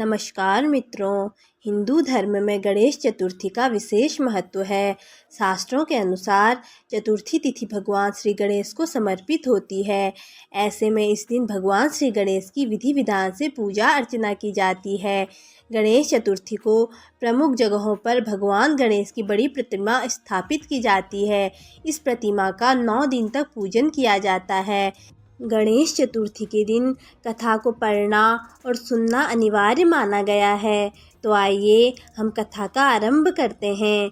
नमस्कार मित्रों, हिंदू धर्म में गणेश चतुर्थी का विशेष महत्व है। शास्त्रों के अनुसार चतुर्थी तिथि भगवान श्री गणेश को समर्पित होती है। ऐसे में इस दिन भगवान श्री गणेश की विधि विधान से पूजा अर्चना की जाती है। गणेश चतुर्थी को प्रमुख जगहों पर भगवान गणेश की बड़ी प्रतिमा स्थापित की जाती है। इस प्रतिमा का 9 दिन तक पूजन किया जाता है। गणेश चतुर्थी के दिन कथा को पढ़ना और सुनना अनिवार्य माना गया है। तो आइए हम कथा का आरंभ करते हैं।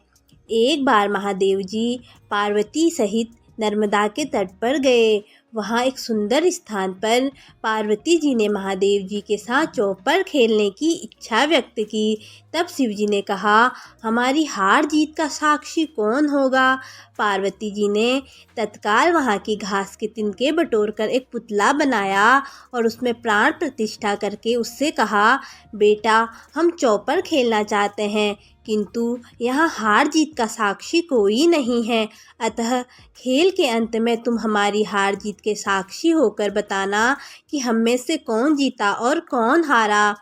एक बार महादेव जी पार्वती सहित नर्मदा के तट पर गए। वहाँ एक सुंदर स्थान पर पार्वती जी ने महादेव जी के साथ चौपर खेलने की इच्छा व्यक्त की। तब शिव जी ने कहा, हमारी हार जीत का साक्षी कौन होगा? पार्वती जी ने तत्काल वहाँ की घास के तिनके बटोरकर एक पुतला बनाया और उसमें प्राण प्रतिष्ठा करके उससे कहा, बेटा हम चौपर खेलना चाहते हैं, किंतु यहाँ हार जीत का साक्षी कोई नहीं है। अतः खेल के अंत में तुम हमारी हार जीत के साक्षी होकर बताना कि हम में से कौन जीता और कौन हारा।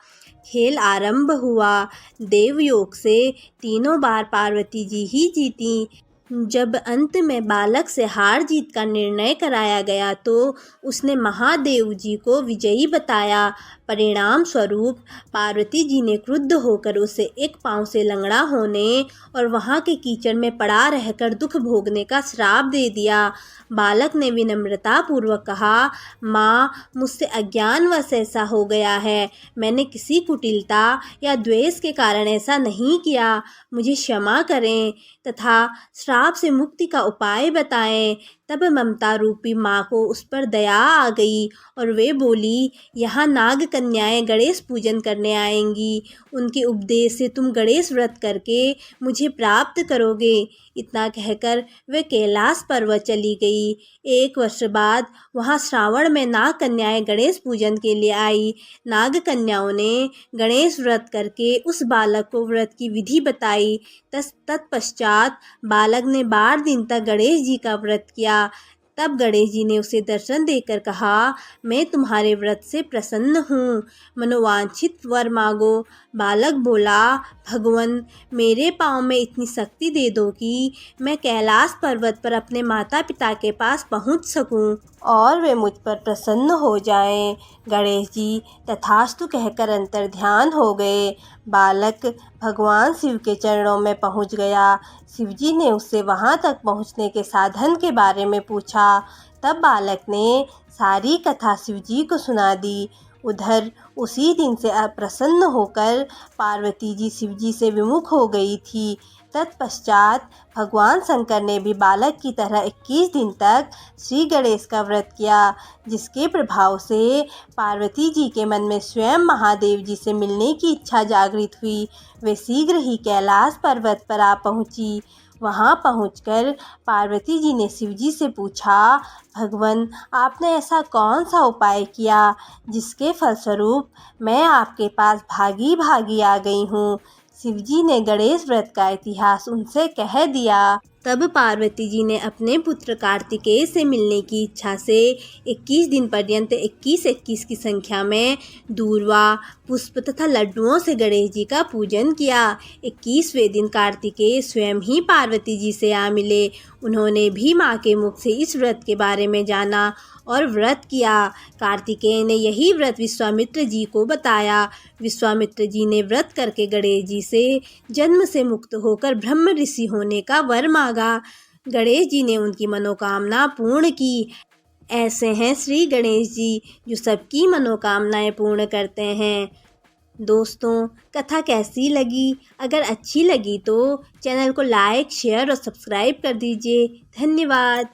खेल आरंभ हुआ। देवयोग से तीनों बार पार्वती जी ही जीती। जब अंत में बालक से हार जीत का निर्णय कराया गया तो उसने महादेव जी को विजयी बताया। परिणाम स्वरूप पार्वती जी ने क्रुद्ध होकर उसे एक पांव से लंगड़ा होने और वहाँ के कीचड़ में पड़ा रहकर दुख भोगने का श्राप दे दिया। बालक ने विनम्रता पूर्वक कहा, माँ मुझसे अज्ञानवश ऐसा हो गया है। मैंने किसी कुटिलता या द्वेष के कारण ऐसा नहीं किया। मुझे क्षमा करें तथा श्राप से मुक्ति का उपाय बताएं। तब ममता रूपी माँ को उस पर दया आ गई और वे बोली, यहाँ नाग कन्याएं गणेश पूजन करने आएंगी। उनके उपदेश से तुम गणेश व्रत करके मुझे प्राप्त करोगे। इतना कहकर वे कैलाश पर्वत चली गई। 1 वर्ष बाद वहाँ श्रावण में नाग कन्याएं गणेश पूजन के लिए आई। नाग कन्याओं ने गणेश व्रत करके उस बालक को व्रत की विधि बताई। तत्पश्चात बालक ने 12 दिन तक गणेश जी का व्रत किया। तब गणेश जी ने उसे दर्शन देकर कहा, मैं तुम्हारे व्रत से प्रसन्न हूँ, मनोवांछित वर मांगो। बालक बोला, भगवन मेरे पाँव में इतनी शक्ति दे दो कि मैं कैलाश पर्वत पर अपने माता पिता के पास पहुँच सकूँ और वे मुझ पर प्रसन्न हो जाएं। गणेश जी तथास्तु कहकर अंतर्ध्यान हो गए। बालक भगवान शिव के चरणों में पहुँच गया। शिव जी ने उससे वहाँ तक पहुँचने के साधन के बारे में पूछा। तब बालक ने सारी कथा शिव जी को सुना दी। उधर उसी दिन से अप्रसन्न होकर पार्वती जी शिव जी से विमुख हो गई थी। तत्पश्चात भगवान शंकर ने भी बालक की तरह 21 दिन तक श्री गणेश का व्रत किया, जिसके प्रभाव से पार्वती जी के मन में स्वयं महादेव जी से मिलने की इच्छा जागृत हुई। वे शीघ्र ही कैलाश पर्वत पर आ पहुँची। वहाँ पहुंचकर पार्वती जी ने शिव जी से पूछा, भगवन आपने ऐसा कौन सा उपाय किया जिसके फलस्वरूप मैं आपके पास भागी भागी आ गई हूँ? शिव जी ने गणेश व्रत का इतिहास उनसे कह दिया। तब पार्वती जी ने अपने पुत्र कार्तिकेय से मिलने की इच्छा से 21 दिन पर्यंत 21-21 की संख्या में दूर्वा, पुष्प तथा लड्डुओं से गणेश जी का पूजन किया। 21वें दिन कार्तिकेय स्वयं ही पार्वती जी से आ मिले। उन्होंने भी माँ के मुख से इस व्रत के बारे में जाना और व्रत किया। कार्तिकेय ने यही व्रत विश्वामित्र जी को बताया। विश्वामित्र जी ने व्रत करके गणेश जी से जन्म से मुक्त होकर ब्रह्म ऋषि होने का वर मांगा। गणेश जी ने उनकी मनोकामना पूर्ण की। ऐसे हैं श्री गणेश जी जो सबकी मनोकामनाएं पूर्ण करते हैं। दोस्तों कथा कैसी लगी? अगर अच्छी लगी तो चैनल को लाइक, शेयर और सब्सक्राइब कर दीजिए। धन्यवाद।